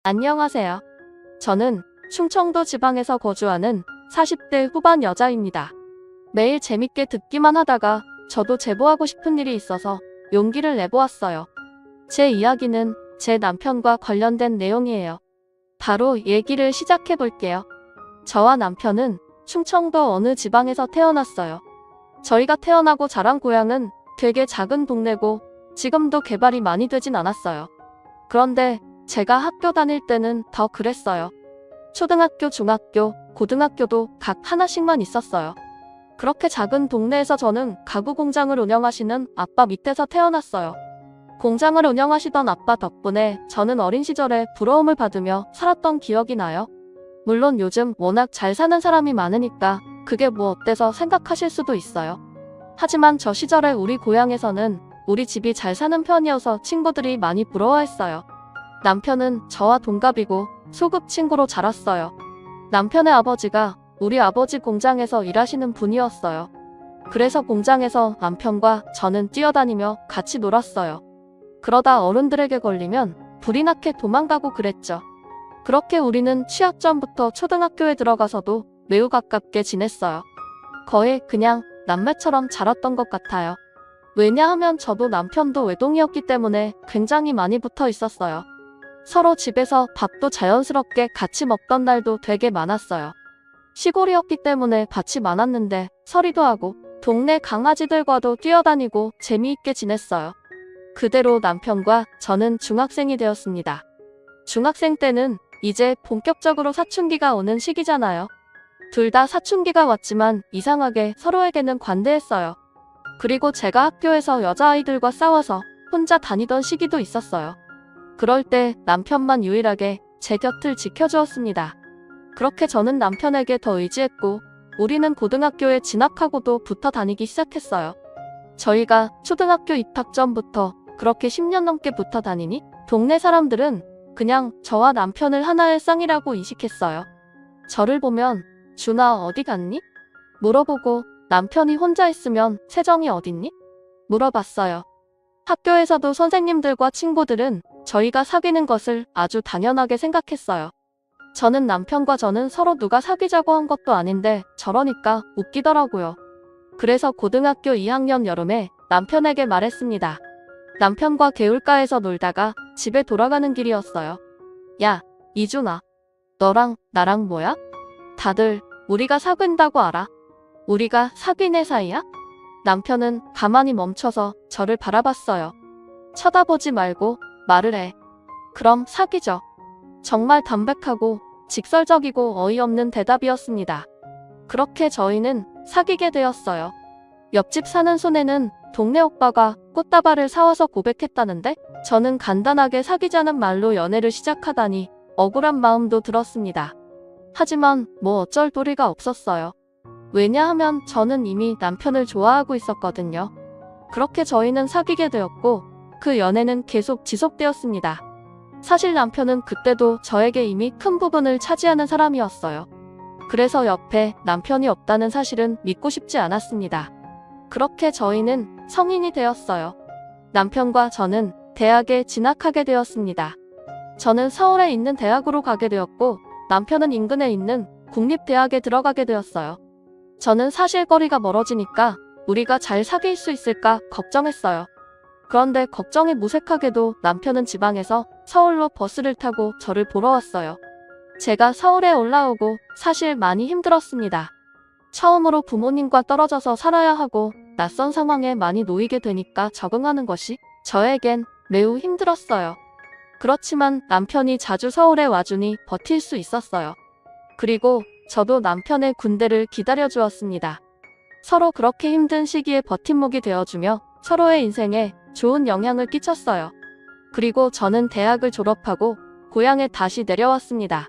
안녕하세요. 저는 충청도 지방에서 거주하는 40대 후반 여자입니다. 매일 재밌게 듣기만 하다가 저도 제보하고 싶은 일이 있어서 용기를 내보았어요. 제 이야기는 제 남편과 관련된 내용이에요. 바로 얘기를 시작해 볼게요. 저와 남편은 충청도 어느 지방에서 태어났어요. 저희가 태어나고 자란 고향은 되게 작은 동네고 지금도 개발이 많이 되진 않았어요. 그런데 제가 학교 다닐 때는 더 그랬어요. 초등학교, 중학교, 고등학교도 각 하나씩만 있었어요. 그렇게 작은 동네에서 저는 가구 공장을 운영하시는 아빠 밑에서 태어났어요. 공장을 운영하시던 아빠 덕분에 저는 어린 시절에 부러움을 받으며 살았던 기억이 나요. 물론 요즘 워낙 잘 사는 사람이 많으니까 그게 뭐 어때서 생각하실 수도 있어요. 하지만 저 시절에 우리 고향에서는 우리 집이 잘 사는 편이어서 친구들이 많이 부러워했어요. 남편은 저와 동갑이고 소꿉 친구로 자랐어요. 남편의 아버지가 우리 아버지 공장에서 일하시는 분이었어요. 그래서 공장에서 남편과 저는 뛰어다니며 같이 놀았어요. 그러다 어른들에게 걸리면 불이 나게 도망가고 그랬죠. 그렇게 우리는 취학 전부터 초등학교에 들어가서도 매우 가깝게 지냈어요. 거의 그냥 남매처럼 자랐던 것 같아요. 왜냐하면 저도 남편도 외동이었기 때문에 굉장히 많이 붙어 있었어요. 서로 집에서 밥도 자연스럽게 같이 먹던 날도 되게 많았어요. 시골이었기 때문에 밭이 많았는데 서리도 하고 동네 강아지들과도 뛰어다니고 재미있게 지냈어요. 그대로 남편과 저는 중학생이 되었습니다. 중학생 때는 이제 본격적으로 사춘기가 오는 시기잖아요. 둘 다 사춘기가 왔지만 이상하게 서로에게는 관대했어요. 그리고 제가 학교에서 여자아이들과 싸워서 혼자 다니던 시기도 있었어요. 그럴 때 남편만 유일하게 제 곁을 지켜주었습니다. 그렇게 저는 남편에게 더 의지했고 우리는 고등학교에 진학하고도 붙어 다니기 시작했어요. 저희가 초등학교 입학 전부터 그렇게 10년 넘게 붙어 다니니 동네 사람들은 그냥 저와 남편을 하나의 쌍이라고 인식했어요. 저를 보면 준아 어디 갔니? 물어보고 남편이 혼자 있으면 세정이 어딨니? 물어봤어요. 학교에서도 선생님들과 친구들은 저희가 사귀는 것을 아주 당연하게 생각했어요. 저는 서로 누가 사귀자고 한 것도 아닌데 저러니까 웃기더라고요. 그래서 고등학교 2학년 여름에 남편에게 말했습니다. 남편과 개울가에서 놀다가 집에 돌아가는 길이었어요. 야, 이준아. 너랑 나랑 뭐야? 다들 우리가 사귄다고 알아? 우리가 사귄 사이야? 남편은 가만히 멈춰서 저를 바라봤어요. 쳐다보지 말고 말을 해. 그럼 사귀죠. 정말 담백하고 직설적이고 어이없는 대답이었습니다. 그렇게 저희는 사귀게 되었어요. 옆집 사는 손에는 동네 오빠가 꽃다발을 사와서 고백했다는데 저는 간단하게 사귀자는 말로 연애를 시작하다니 억울한 마음도 들었습니다. 하지만 뭐 어쩔 도리가 없었어요. 왜냐하면 저는 이미 남편을 좋아하고 있었거든요. 그렇게 저희는 사귀게 되었고 그 연애는 계속 지속되었습니다. 사실 남편은 그때도 저에게 이미 큰 부분을 차지하는 사람이었어요. 그래서 옆에 남편이 없다는 사실은 믿고 싶지 않았습니다. 그렇게 저희는 성인이 되었어요. 남편과 저는 대학에 진학하게 되었습니다. 저는 서울에 있는 대학으로 가게 되었고 남편은 인근에 있는 국립대학에 들어가게 되었어요. 저는 사실 거리가 멀어지니까 우리가 잘 사귈 수 있을까 걱정했어요. 그런데 걱정이 무색하게도 남편은 지방에서 서울로 버스를 타고 저를 보러 왔어요. 제가 서울에 올라오고 사실 많이 힘들었습니다. 처음으로 부모님과 떨어져서 살아야 하고 낯선 상황에 많이 놓이게 되니까 적응하는 것이 저에겐 매우 힘들었어요. 그렇지만 남편이 자주 서울에 와주니 버틸 수 있었어요. 그리고 저도 남편의 군대를 기다려주었습니다. 서로 그렇게 힘든 시기에 버팀목이 되어주며 서로의 인생에 좋은 영향을 끼쳤어요. 그리고 저는 대학을 졸업하고 고향에 다시 내려왔습니다.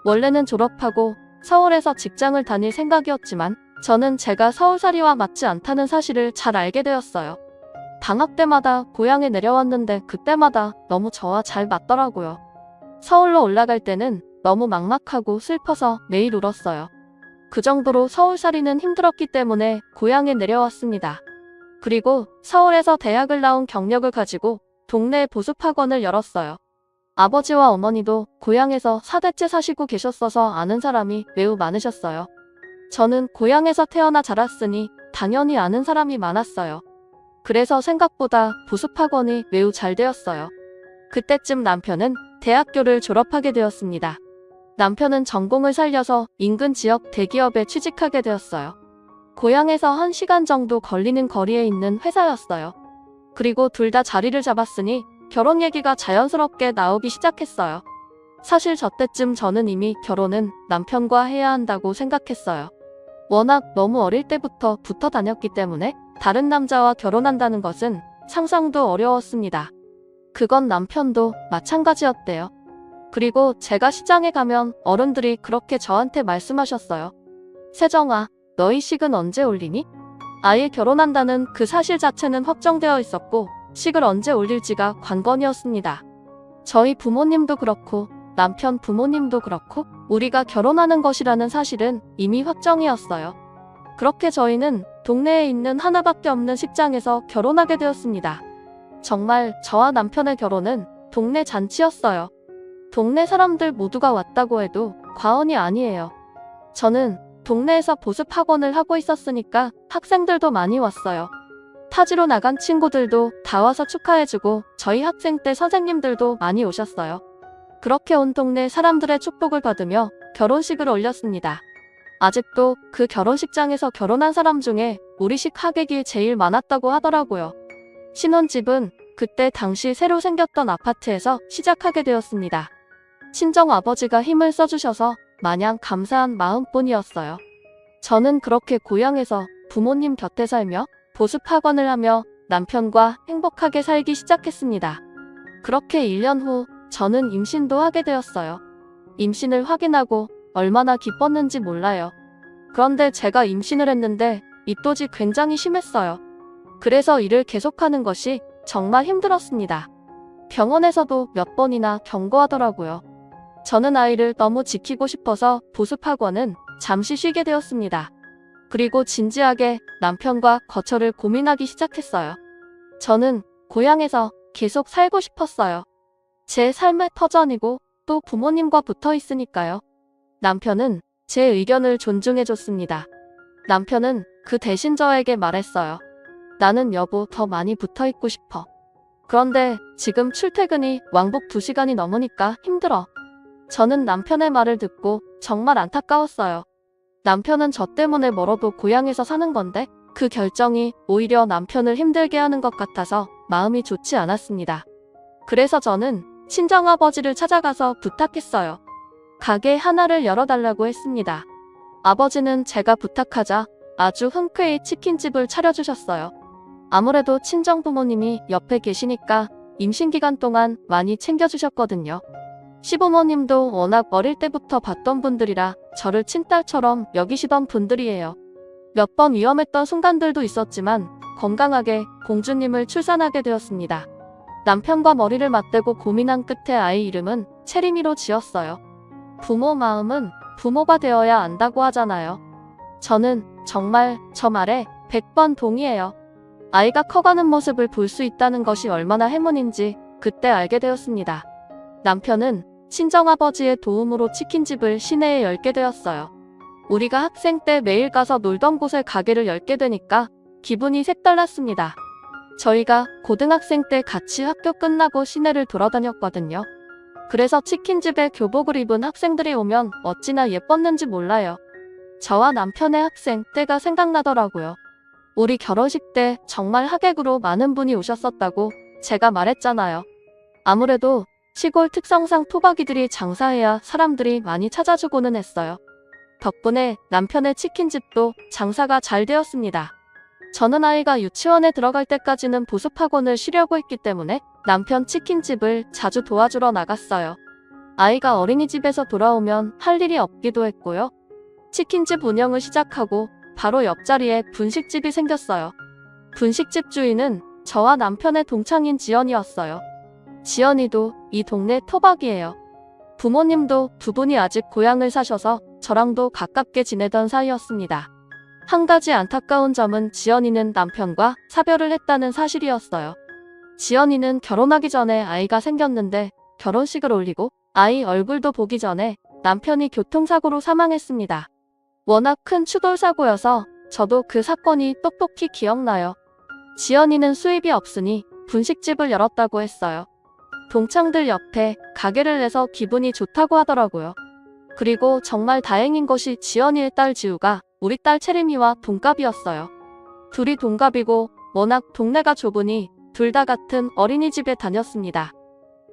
원래는 졸업하고 서울에서 직장을 다닐 생각이었지만 저는 제가 서울살이와 맞지 않다는 사실을 잘 알게 되었어요. 방학 때마다 고향에 내려왔는데 그때마다 너무 저와 잘 맞더라고요. 서울로 올라갈 때는 너무 막막하고 슬퍼서 매일 울었어요. 그 정도로 서울살이는 힘들었기 때문에 고향에 내려왔습니다. 그리고 서울에서 대학을 나온 경력을 가지고 동네 보습학원을 열었어요. 아버지와 어머니도 고향에서 4대째 사시고 계셨어서 아는 사람이 매우 많으셨어요. 저는 고향에서 태어나 자랐으니 당연히 아는 사람이 많았어요. 그래서 생각보다 보습학원이 매우 잘 되었어요. 그때쯤 남편은 대학교를 졸업하게 되었습니다. 남편은 전공을 살려서 인근 지역 대기업에 취직하게 되었어요. 고향에서 1시간 정도 걸리는 거리에 있는 회사였어요. 그리고 둘 다 자리를 잡았으니 결혼 얘기가 자연스럽게 나오기 시작했어요. 사실 저 때쯤 저는 이미 결혼은 남편과 해야 한다고 생각했어요. 워낙 너무 어릴 때부터 붙어 다녔기 때문에 다른 남자와 결혼한다는 것은 상상도 어려웠습니다. 그건 남편도 마찬가지였대요. 그리고 제가 시장에 가면 어른들이 그렇게 저한테 말씀하셨어요. 세정아, 너희 식은 언제 올리니? 아예 결혼한다는 그 사실 자체는 확정되어 있었고 식을 언제 올릴지가 관건이었습니다. 저희 부모님도 그렇고 남편 부모님도 그렇고 우리가 결혼하는 것이라는 사실은 이미 확정이었어요. 그렇게 저희는 동네에 있는 하나밖에 없는 식장에서 결혼하게 되었습니다. 정말 저와 남편의 결혼은 동네 잔치였어요. 동네 사람들 모두가 왔다고 해도 과언이 아니에요. 저는 동네에서 보습학원을 하고 있었으니까 학생들도 많이 왔어요. 타지로 나간 친구들도 다 와서 축하해주고 저희 학생 때 선생님들도 많이 오셨어요. 그렇게 온 동네 사람들의 축복을 받으며 결혼식을 올렸습니다. 아직도 그 결혼식장에서 결혼한 사람 중에 우리식 하객이 제일 많았다고 하더라고요. 신혼집은 그때 당시 새로 생겼던 아파트에서 시작하게 되었습니다. 친정아버지가 힘을 써주셔서 마냥 감사한 마음뿐이었어요. 저는 그렇게 고향에서 부모님 곁에 살며 보습학원을 하며 남편과 행복하게 살기 시작했습니다. 그렇게 1년 후 저는 임신도 하게 되었어요. 임신을 확인하고 얼마나 기뻤는지 몰라요. 그런데 제가 임신을 했는데 입덧이 굉장히 심했어요. 그래서 일을 계속하는 것이 정말 힘들었습니다. 병원에서도 몇 번이나 경고하더라고요. 저는 아이를 너무 지키고 싶어서 보습학원은 잠시 쉬게 되었습니다. 그리고 진지하게 남편과 거처를 고민하기 시작했어요. 저는 고향에서 계속 살고 싶었어요. 제 삶의 터전이고 또 부모님과 붙어 있으니까요. 남편은 제 의견을 존중해줬습니다. 남편은 그 대신 저에게 말했어요. 나는 여보 더 많이 붙어 있고 싶어. 그런데 지금 출퇴근이 왕복 2시간이 넘으니까 힘들어. 저는 남편의 말을 듣고 정말 안타까웠어요. 남편은 저 때문에 멀어도 고향에서 사는 건데 그 결정이 오히려 남편을 힘들게 하는 것 같아서 마음이 좋지 않았습니다. 그래서 저는 친정아버지를 찾아가서 부탁했어요. 가게 하나를 열어달라고 했습니다. 아버지는 제가 부탁하자 아주 흔쾌히 치킨집을 차려주셨어요. 아무래도 친정부모님이 옆에 계시니까 임신 기간 동안 많이 챙겨주셨거든요. 시부모님도 워낙 어릴 때부터 봤던 분들이라 저를 친딸처럼 여기시던 분들이에요. 몇 번 위험했던 순간들도 있었지만 건강하게 공주님을 출산하게 되었습니다. 남편과 머리를 맞대고 고민한 끝에 아이 이름은 채림이로 지었어요. 부모 마음은 부모가 되어야 안다고 하잖아요. 저는 정말 저 말에 100번 동의해요. 아이가 커가는 모습을 볼 수 있다는 것이 얼마나 행운인지 그때 알게 되었습니다. 남편은 친정아버지의 도움으로 치킨집을 시내에 열게 되었어요. 우리가 학생 때 매일 가서 놀던 곳에 가게를 열게 되니까 기분이 색달랐습니다. 저희가 고등학생 때 같이 학교 끝나고 시내를 돌아다녔거든요. 그래서 치킨집에 교복을 입은 학생들이 오면 어찌나 예뻤는지 몰라요. 저와 남편의 학생 때가 생각나더라고요. 우리 결혼식 때 정말 하객으로 많은 분이 오셨었다고 제가 말했잖아요. 아무래도 시골 특성상 토박이들이 장사해야 사람들이 많이 찾아주고는 했어요. 덕분에 남편의 치킨집도 장사가 잘 되었습니다. 저는 아이가 유치원에 들어갈 때까지는 보습학원을 쉬려고 했기 때문에 남편 치킨집을 자주 도와주러 나갔어요. 아이가 어린이집에서 돌아오면 할 일이 없기도 했고요. 치킨집 운영을 시작하고 바로 옆자리에 분식집이 생겼어요. 분식집 주인은 저와 남편의 동창인 지연이었어요. 지연이도 이 동네 토박이에요. 부모님도 두 분이 아직 고향을 사셔서 저랑도 가깝게 지내던 사이였습니다. 한 가지 안타까운 점은 지연이는 남편과 사별을 했다는 사실이었어요. 지연이는 결혼하기 전에 아이가 생겼는데 결혼식을 올리고 아이 얼굴도 보기 전에 남편이 교통사고로 사망했습니다. 워낙 큰 추돌사고여서 저도 그 사건이 똑똑히 기억나요. 지연이는 수입이 없으니 분식집을 열었다고 했어요. 동창들 옆에 가게를 내서 기분이 좋다고 하더라고요. 그리고 정말 다행인 것이 지연이의 딸 지우가 우리 딸 채림이와 동갑이었어요. 둘이 동갑이고 워낙 동네가 좁으니 둘 다 같은 어린이집에 다녔습니다.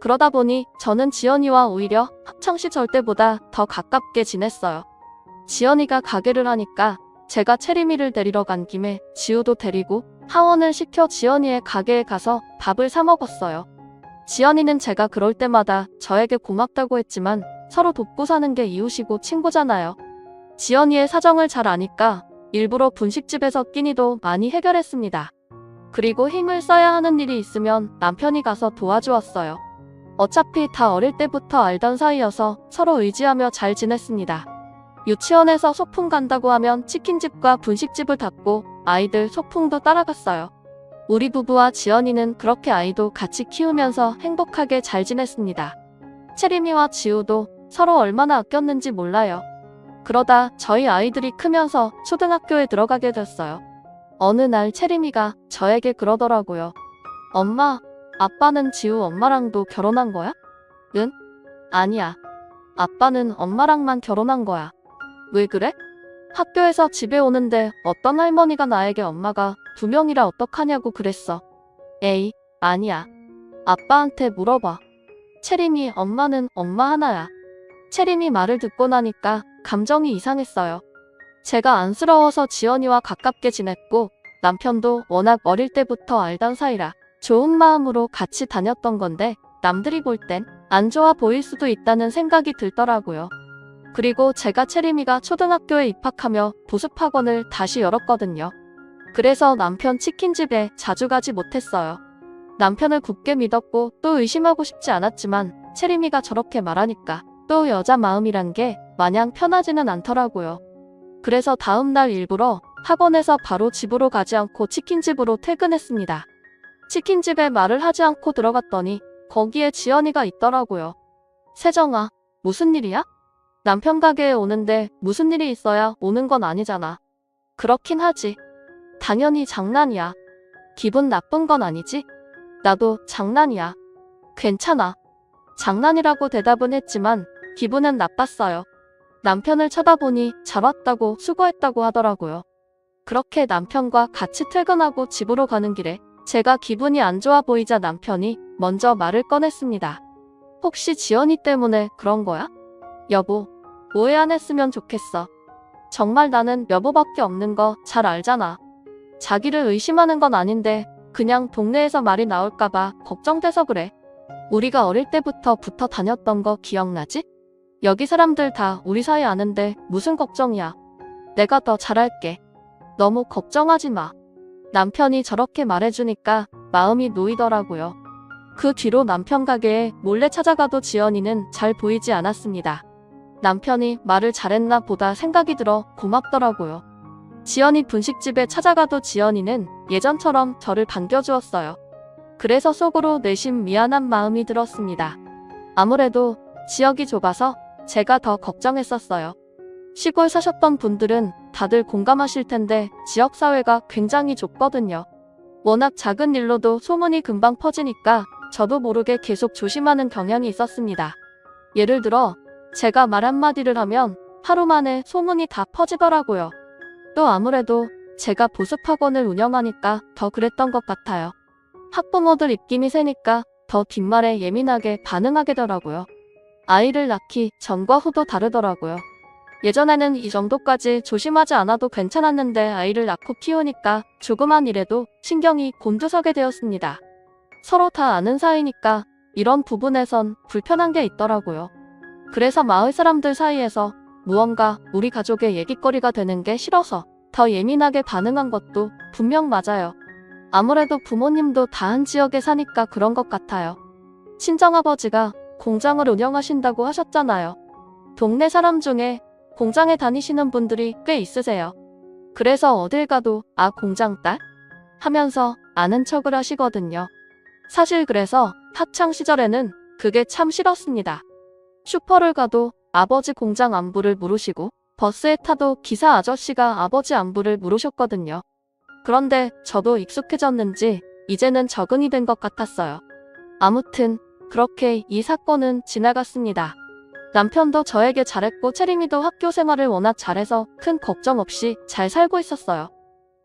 그러다 보니 저는 지연이와 오히려 학창시절 때보다 더 가깝게 지냈어요. 지연이가 가게를 하니까 제가 채림이를 데리러 간 김에 지우도 데리고 하원을 시켜 지연이의 가게에 가서 밥을 사 먹었어요. 지연이는 제가 그럴 때마다 저에게 고맙다고 했지만 서로 돕고 사는 게 이웃이고 친구잖아요. 지연이의 사정을 잘 아니까 일부러 분식집에서 끼니도 많이 해결했습니다. 그리고 힘을 써야 하는 일이 있으면 남편이 가서 도와주었어요. 어차피 다 어릴 때부터 알던 사이여서 서로 의지하며 잘 지냈습니다. 유치원에서 소풍 간다고 하면 치킨집과 분식집을 닫고 아이들 소풍도 따라갔어요. 우리 부부와 지연이는 그렇게 아이도 같이 키우면서 행복하게 잘 지냈습니다. 채림이와 지우도 서로 얼마나 아꼈는지 몰라요. 그러다 저희 아이들이 크면서 초등학교에 들어가게 됐어요. 어느 날 채림이가 저에게 그러더라고요. 엄마, 아빠는 지우 엄마랑도 결혼한 거야? 응? 아니야. 아빠는 엄마랑만 결혼한 거야. 왜 그래? 학교에서 집에 오는데 어떤 할머니가 나에게 엄마가 2명이라 어떡하냐고 그랬어. 에이, 아니야. 아빠한테 물어봐. 채림이 엄마는 엄마 하나야. 채림이 말을 듣고 나니까 감정이 이상했어요. 제가 안쓰러워서 지연이와 가깝게 지냈고 남편도 워낙 어릴 때부터 알던 사이라 좋은 마음으로 같이 다녔던 건데 남들이 볼 땐 안 좋아 보일 수도 있다는 생각이 들더라고요. 그리고 제가 채림이가 초등학교에 입학하며 보습학원을 다시 열었거든요. 그래서 남편 치킨집에 자주 가지 못했어요. 남편을 굳게 믿었고 또 의심하고 싶지 않았지만 채림이가 저렇게 말하니까 또 여자 마음이란 게 마냥 편하지는 않더라고요. 그래서 다음날 일부러 학원에서 바로 집으로 가지 않고 치킨집으로 퇴근했습니다. 치킨집에 말을 하지 않고 들어갔더니 거기에 지연이가 있더라고요. 세정아, 무슨 일이야? 남편 가게에 오는데 무슨 일이 있어야 오는 건 아니잖아. 그렇긴 하지. 당연히 장난이야. 기분 나쁜 건 아니지? 나도 장난이야. 괜찮아. 장난이라고 대답은 했지만 기분은 나빴어요. 남편을 쳐다보니 잘 왔다고 수고했다고 하더라고요. 그렇게 남편과 같이 퇴근하고 집으로 가는 길에 제가 기분이 안 좋아 보이자 남편이 먼저 말을 꺼냈습니다. 혹시 지연이 때문에 그런 거야? 여보, 오해 안 했으면 좋겠어. 정말 나는 여보밖에 없는 거 잘 알잖아. 자기를 의심하는 건 아닌데 그냥 동네에서 말이 나올까봐 걱정돼서 그래. 우리가 어릴 때부터 붙어 다녔던 거 기억나지? 여기 사람들 다 우리 사이 아는데 무슨 걱정이야. 내가 더 잘할게. 너무 걱정하지 마. 남편이 저렇게 말해주니까 마음이 놓이더라고요. 그 뒤로 남편 가게에 몰래 찾아가도 지연이는 잘 보이지 않았습니다. 남편이 말을 잘했나 보다 생각이 들어 고맙더라고요. 지연이 분식집에 찾아가도 지연이는 예전처럼 저를 반겨주었어요. 그래서 속으로 내심 미안한 마음이 들었습니다. 아무래도 지역이 좁아서 제가 더 걱정했었어요. 시골 사셨던 분들은 다들 공감하실 텐데 지역사회가 굉장히 좁거든요. 워낙 작은 일로도 소문이 금방 퍼지니까 저도 모르게 계속 조심하는 경향이 있었습니다. 예를 들어 제가 말 한마디를 하면 하루 만에 소문이 다 퍼지더라고요. 또 아무래도 제가 보습학원을 운영하니까 더 그랬던 것 같아요. 학부모들 입김이 세니까 더 뒷말에 예민하게 반응하게 되더라고요. 아이를 낳기 전과 후도 다르더라고요. 예전에는 이 정도까지 조심하지 않아도 괜찮았는데 아이를 낳고 키우니까 조그만 일에도 신경이 곤두서게 되었습니다. 서로 다 아는 사이니까 이런 부분에선 불편한 게 있더라고요. 그래서 마을 사람들 사이에서 무언가 우리 가족의 얘기거리가 되는 게 싫어서 더 예민하게 반응한 것도 분명 맞아요. 아무래도 부모님도 다 한 지역에 사니까 그런 것 같아요. 친정아버지가 공장을 운영하신다고 하셨잖아요. 동네 사람 중에 공장에 다니시는 분들이 꽤 있으세요. 그래서 어딜 가도 아 공장 딸? 하면서 아는 척을 하시거든요. 사실 그래서 학창 시절에는 그게 참 싫었습니다. 슈퍼를 가도 아버지 공장 안부를 물으시고 버스에 타도 기사 아저씨가 아버지 안부를 물으셨거든요. 그런데 저도 익숙해졌는지 이제는 적응이 된 것 같았어요. 아무튼 그렇게 이 사건은 지나갔습니다. 남편도 저에게 잘했고 채림이도 학교 생활을 워낙 잘해서 큰 걱정 없이 잘 살고 있었어요.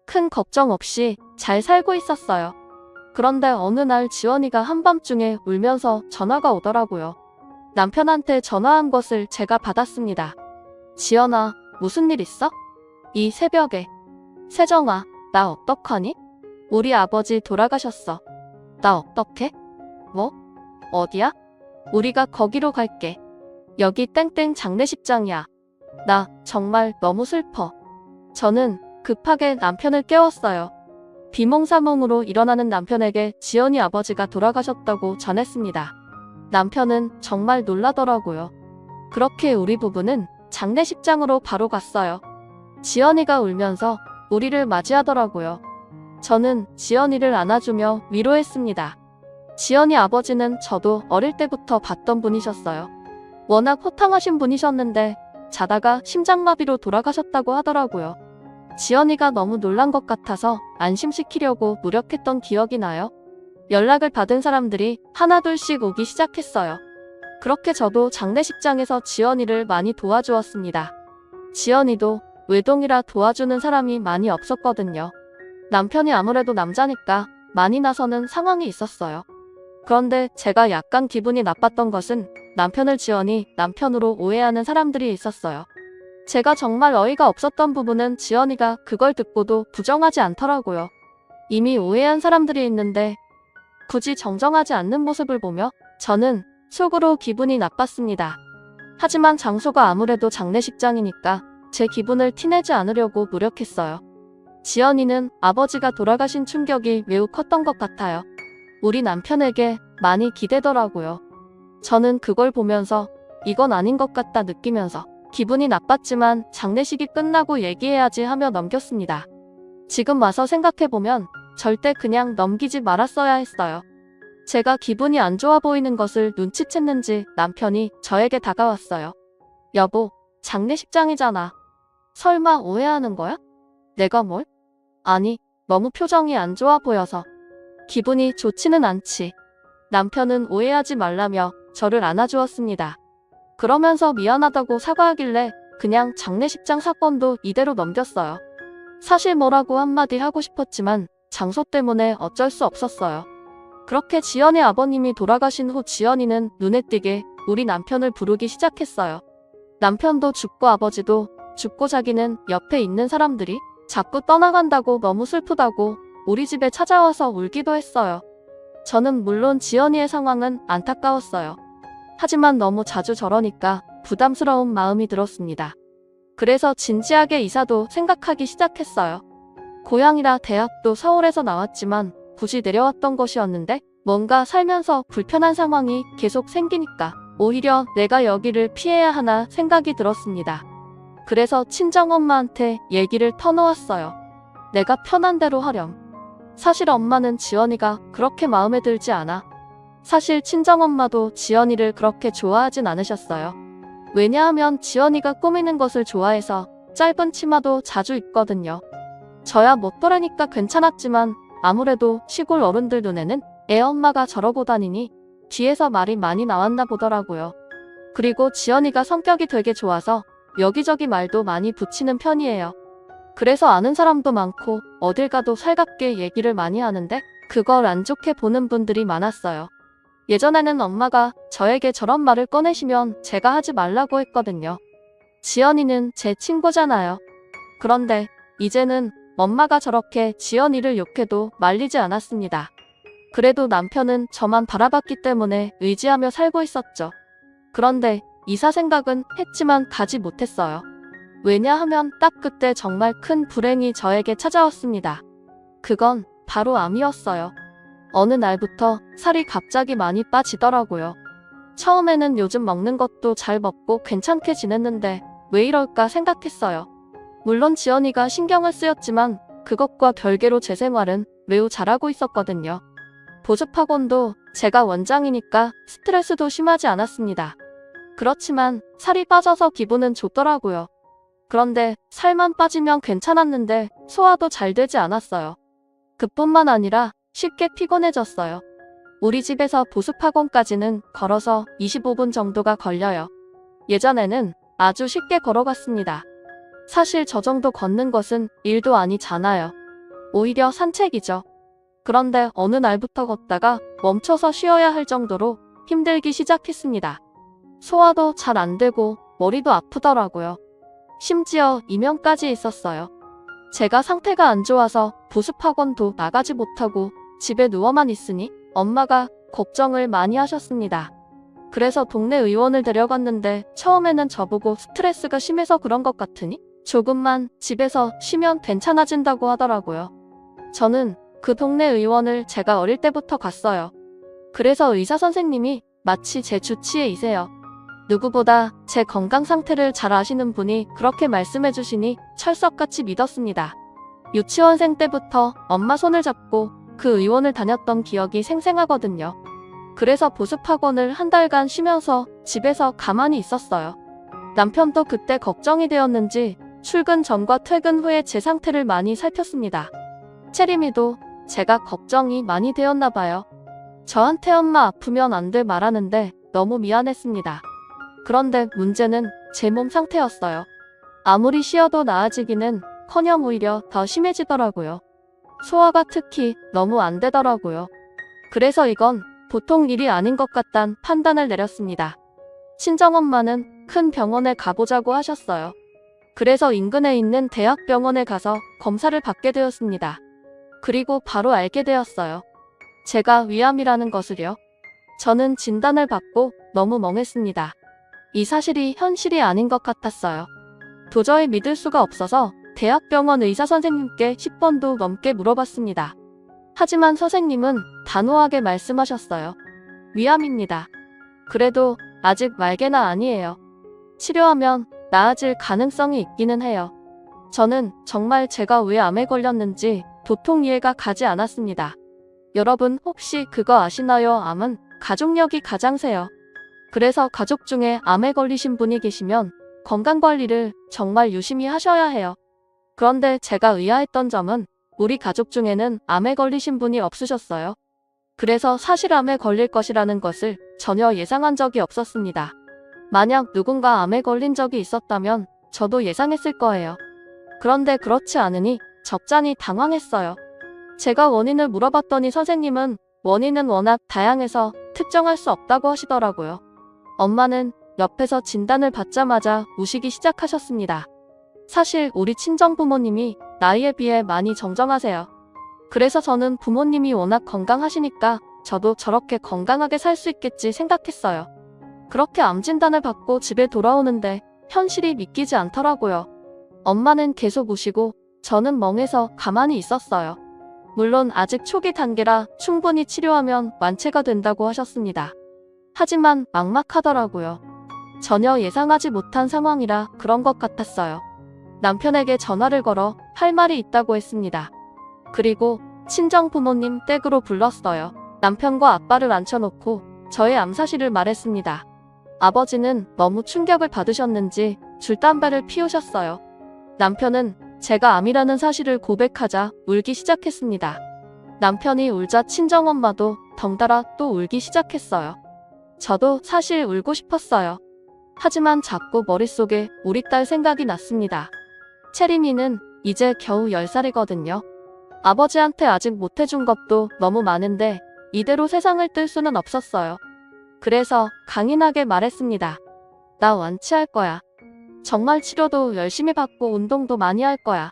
큰 걱정 없이 잘 살고 있었어요. 그런데 어느 날 지원이가 한밤중에 울면서 전화가 오더라고요. 남편한테 전화한 것을 제가 받았습니다. 지연아, 무슨 일 있어? 이 새벽에. 세정아, 나 어떡하니? 우리 아버지 돌아가셨어. 나 어떡해? 뭐? 어디야? 우리가 거기로 갈게. 여기 땡땡 장례식장이야. 나 정말 너무 슬퍼. 저는 급하게 남편을 깨웠어요. 비몽사몽으로 일어나는 남편에게 지연이 아버지가 돌아가셨다고 전했습니다. 남편은 정말 놀라더라고요. 그렇게 우리 부부는 장례식장으로 바로 갔어요. 지연이가 울면서 우리를 맞이하더라고요. 저는 지연이를 안아주며 위로했습니다. 지연이 아버지는 저도 어릴 때부터 봤던 분이셨어요. 워낙 호탕하신 분이셨는데 자다가 심장마비로 돌아가셨다고 하더라고요. 지연이가 너무 놀란 것 같아서 안심시키려고 노력했던 기억이 나요. 연락을 받은 사람들이 하나둘씩 오기 시작했어요. 그렇게 저도 장례식장에서 지연이를 많이 도와주었습니다. 지연이도 외동이라 도와주는 사람이 많이 없었거든요. 남편이 아무래도 남자니까 많이 나서는 상황이 있었어요. 그런데 제가 약간 기분이 나빴던 것은 남편을 지연이 남편으로 오해하는 사람들이 있었어요. 제가 정말 어이가 없었던 부분은 지연이가 그걸 듣고도 부정하지 않더라고요. 이미 오해한 사람들이 있는데 굳이 정정하지 않는 모습을 보며 저는 속으로 기분이 나빴습니다. 하지만 장소가 아무래도 장례식장이니까 제 기분을 티내지 않으려고 노력했어요. 지연이는 아버지가 돌아가신 충격이 매우 컸던 것 같아요. 우리 남편에게 많이 기대더라고요. 저는 그걸 보면서 이건 아닌 것 같다 느끼면서 기분이 나빴지만 장례식이 끝나고 얘기해야지 하며 넘겼습니다. 지금 와서 생각해보면 절대 그냥 넘기지 말았어야 했어요. 제가 기분이 안 좋아 보이는 것을 눈치챘는지 남편이 저에게 다가왔어요. 여보, 장례식장이잖아. 설마 오해하는 거야? 내가 뭘? 아니, 너무 표정이 안 좋아 보여서. 기분이 좋지는 않지. 남편은 오해하지 말라며 저를 안아주었습니다. 그러면서 미안하다고 사과하길래 그냥 장례식장 사건도 이대로 넘겼어요. 사실 뭐라고 한마디 하고 싶었지만 장소 때문에 어쩔 수 없었어요. 그렇게 지연의 아버님이 돌아가신 후 지연이는 눈에 띄게 우리 남편을 부르기 시작했어요. 남편도 죽고 아버지도 죽고 자기는 옆에 있는 사람들이 자꾸 떠나간다고 너무 슬프다고 우리 집에 찾아와서 울기도 했어요. 저는 물론 지연이의 상황은 안타까웠어요. 하지만 너무 자주 저러니까 부담스러운 마음이 들었습니다. 그래서 진지하게 이사도 생각하기 시작했어요. 고향이라 대학도 서울에서 나왔지만 굳이 내려왔던 것이었는데 뭔가 살면서 불편한 상황이 계속 생기니까 오히려 내가 여기를 피해야 하나 생각이 들었습니다. 그래서 친정엄마한테 얘기를 터놓았어요. 내가 편한 대로 하렴. 사실 엄마는 지연이가 그렇게 마음에 들지 않아. 사실 친정엄마도 지연이를 그렇게 좋아하진 않으셨어요. 왜냐하면 지연이가 꾸미는 것을 좋아해서 짧은 치마도 자주 입거든요. 저야 멋돌아니까 괜찮았지만 아무래도 시골 어른들 눈에는 애엄마가 저러고 다니니 뒤에서 말이 많이 나왔나 보더라고요. 그리고 지연이가 성격이 되게 좋아서 여기저기 말도 많이 붙이는 편이에요. 그래서 아는 사람도 많고 어딜 가도 살갑게 얘기를 많이 하는데 그걸 안 좋게 보는 분들이 많았어요. 예전에는 엄마가 저에게 저런 말을 꺼내시면 제가 하지 말라고 했거든요. 지연이는 제 친구잖아요. 그런데 이제는 엄마가 저렇게 지연이를 욕해도 말리지 않았습니다. 그래도 남편은 저만 바라봤기 때문에 의지하며 살고 있었죠. 그런데 이사 생각은 했지만 가지 못했어요. 왜냐하면 딱 그때 정말 큰 불행이 저에게 찾아왔습니다. 그건 바로 암이었어요. 어느 날부터 살이 갑자기 많이 빠지더라고요. 처음에는 요즘 먹는 것도 잘 먹고 괜찮게 지냈는데 왜 이럴까 생각했어요. 물론 지연이가 신경을 쓰였지만 그것과 별개로 제 생활은 매우 잘하고 있었거든요. 보습학원도 제가 원장이니까 스트레스도 심하지 않았습니다. 그렇지만 살이 빠져서 기분은 좋더라고요. 그런데 살만 빠지면 괜찮았는데 소화도 잘 되지 않았어요. 그뿐만 아니라 쉽게 피곤해졌어요. 우리 집에서 보습학원까지는 걸어서 25분 정도가 걸려요. 예전에는 아주 쉽게 걸어갔습니다. 사실 저 정도 걷는 것은 일도 아니잖아요. 오히려 산책이죠. 그런데 어느 날부터 걷다가 멈춰서 쉬어야 할 정도로 힘들기 시작했습니다. 소화도 잘 안 되고 머리도 아프더라고요. 심지어 이명까지 있었어요. 제가 상태가 안 좋아서 보습학원도 나가지 못하고 집에 누워만 있으니 엄마가 걱정을 많이 하셨습니다. 그래서 동네 의원을 데려갔는데 처음에는 저보고 스트레스가 심해서 그런 것 같으니 조금만 집에서 쉬면 괜찮아진다고 하더라고요. 저는 그 동네 의원을 제가 어릴 때부터 갔어요. 그래서 의사 선생님이 마치 제 주치의이세요. 누구보다 제 건강 상태를 잘 아시는 분이 그렇게 말씀해 주시니 철석같이 믿었습니다. 유치원생 때부터 엄마 손을 잡고 그 의원을 다녔던 기억이 생생하거든요. 그래서 보습학원을 한 달간 쉬면서 집에서 가만히 있었어요. 남편도 그때 걱정이 되었는지 출근 전과 퇴근 후에 제 상태를 많이 살폈습니다. 채림이도 제가 걱정이 많이 되었나 봐요. 저한테 엄마 아프면 안 돼 말하는데 너무 미안했습니다. 그런데 문제는 제 몸 상태였어요. 아무리 쉬어도 나아지기는 커녕 오히려 더 심해지더라고요. 소화가 특히 너무 안 되더라고요. 그래서 이건 보통 일이 아닌 것 같단 판단을 내렸습니다. 친정엄마는 큰 병원에 가보자고 하셨어요. 그래서 인근에 있는 대학병원에 가서 검사를 받게 되었습니다. 그리고 바로 알게 되었어요. 제가 위암이라는 것을요. 저는 진단을 받고 너무 멍했습니다. 이 사실이 현실이 아닌 것 같았어요. 도저히 믿을 수가 없어서 대학병원 의사 선생님께 10번도 넘게 물어봤습니다. 하지만 선생님은 단호하게 말씀하셨어요. 위암입니다. 그래도 아직 말개나 아니에요. 치료하면 나아질 가능성이 있기는 해요. 저는 정말 제가 왜 암에 걸렸는지 도통 이해가 가지 않았습니다. 여러분 혹시 그거 아시나요? 암은 가족력이 가장 세요. 그래서 가족 중에 암에 걸리신 분이 계시면 건강관리를 정말 유심히 하셔야 해요. 그런데 제가 의아했던 점은 우리 가족 중에는 암에 걸리신 분이 없으셨어요. 그래서 사실 암에 걸릴 것이라는 것을 전혀 예상한 적이 없었습니다. 만약 누군가 암에 걸린 적이 있었다면 저도 예상했을 거예요. 그런데 그렇지 않으니 적잖이 당황했어요. 제가 원인을 물어봤더니 선생님은 원인은 워낙 다양해서 특정할 수 없다고 하시더라고요. 엄마는 옆에서 진단을 받자마자 우시기 시작하셨습니다. 사실 우리 친정부모님이 나이에 비해 많이 정정하세요. 그래서 저는 부모님이 워낙 건강하시니까 저도 저렇게 건강하게 살 수 있겠지 생각했어요. 그렇게 암 진단을 받고 집에 돌아오는데 현실이 믿기지 않더라고요. 엄마는 계속 우시고 저는 멍해서 가만히 있었어요. 물론 아직 초기 단계라 충분히 치료하면 완치가 된다고 하셨습니다. 하지만 막막하더라고요. 전혀 예상하지 못한 상황이라 그런 것 같았어요. 남편에게 전화를 걸어 할 말이 있다고 했습니다. 그리고 친정 부모님 댁으로 불렀어요. 남편과 아빠를 앉혀놓고 저의 암 사실을 말했습니다. 아버지는 너무 충격을 받으셨는지 줄담배를 피우셨어요. 남편은 제가 암이라는 사실을 고백하자 울기 시작했습니다. 남편이 울자 친정엄마도 덩달아 또 울기 시작했어요. 저도 사실 울고 싶었어요. 하지만 자꾸 머릿속에 우리 딸 생각이 났습니다. 채림이는 이제 겨우 10살이거든요. 아버지한테 아직 못해준 것도 너무 많은데 이대로 세상을 뜰 수는 없었어요. 그래서 강인하게 말했습니다. 나 완치할 거야. 정말 치료도 열심히 받고 운동도 많이 할 거야.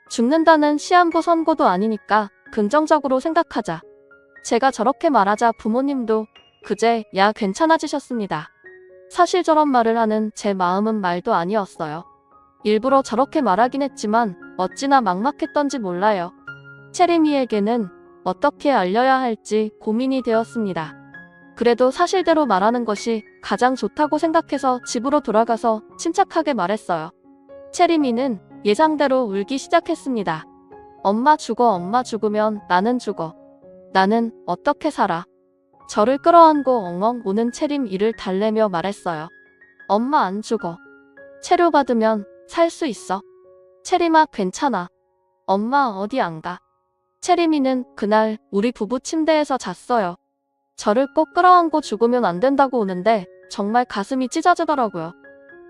죽는다는 시한부 선고도 아니니까 긍정적으로 생각하자. 제가 저렇게 말하자 부모님도 그제야 괜찮아지셨습니다. 사실 저런 말을 하는 제 마음은 말도 아니었어요. 일부러 저렇게 말하긴 했지만 어찌나 막막했던지 몰라요. 채림이에게는 어떻게 알려야 할지 고민이 되었습니다. 그래도 사실대로 말하는 것이 가장 좋다고 생각해서 집으로 돌아가서 침착하게 말했어요. 채림이는 예상대로 울기 시작했습니다. 엄마 죽어, 엄마 죽으면 나는 죽어. 나는 어떻게 살아? 저를 끌어안고 엉엉 우는 채림 이를 달래며 말했어요. 엄마 안 죽어. 치료받으면 살 수 있어. 채림아 괜찮아. 엄마 어디 안 가. 채림이는 그날 우리 부부 침대에서 잤어요. 저를 꼭 끌어안고 죽으면 안 된다고 우는데 정말 가슴이 찢어지더라고요.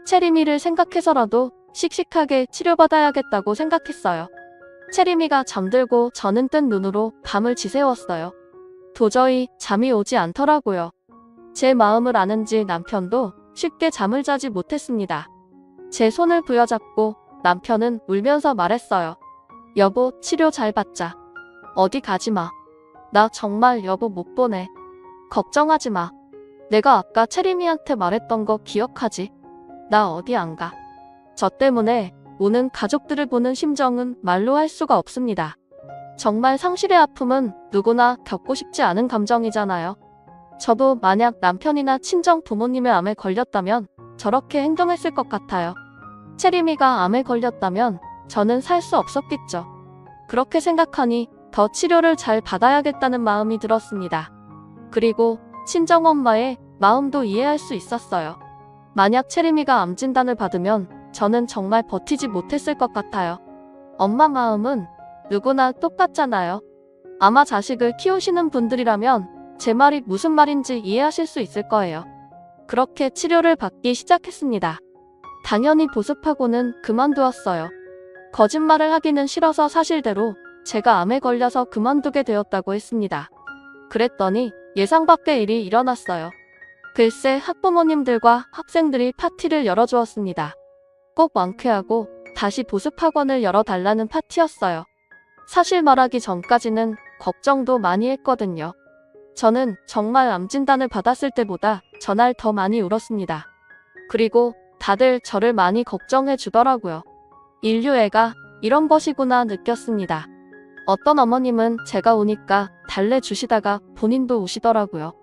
채림이를 생각해서라도 씩씩하게 치료받아야겠다고 생각했어요. 채림이가 잠들고 저는 뜬 눈으로 밤을 지새웠어요. 도저히 잠이 오지 않더라고요. 제 마음을 아는지 남편도 쉽게 잠을 자지 못했습니다. 제 손을 부여잡고 남편은 울면서 말했어요. 여보, 치료 잘 받자. 어디 가지 마. 나 정말 여보 못 보내. 걱정하지 마. 내가 아까 채림이한테 말했던 거 기억하지? 나 어디 안 가. 저 때문에 우는 가족들을 보는 심정은 말로 할 수가 없습니다. 정말 상실의 아픔은 누구나 겪고 싶지 않은 감정이잖아요. 저도 만약 남편이나 친정 부모님의 암에 걸렸다면 저렇게 행동했을 것 같아요. 채림이가 암에 걸렸다면 저는 살 수 없었겠죠. 그렇게 생각하니 더 치료를 잘 받아야겠다는 마음이 들었습니다. 그리고 친정엄마의 마음도 이해할 수 있었어요. 만약 채림이가 암 진단을 받으면 저는 정말 버티지 못했을 것 같아요. 엄마 마음은 누구나 똑같잖아요. 아마 자식을 키우시는 분들이라면 제 말이 무슨 말인지 이해하실 수 있을 거예요. 그렇게 치료를 받기 시작했습니다. 당연히 보습하고는 그만두었어요. 거짓말을 하기는 싫어서 사실대로 제가 암에 걸려서 그만두게 되었다고 했습니다. 그랬더니 예상 밖의 일이 일어났어요. 글쎄 학부모님들과 학생들이 파티를 열어주었습니다. 꼭 완쾌하고 다시 보습학원을 열어달라는 파티였어요. 사실 말하기 전까지는 걱정도 많이 했거든요. 저는 정말 암 진단을 받았을 때보다 전날 더 많이 울었습니다. 그리고 다들 저를 많이 걱정해 주더라고요. 인류애가 이런 것이구나 느꼈습니다. 어떤 어머님은 제가 우니까 달래주시다가 본인도 우시더라고요.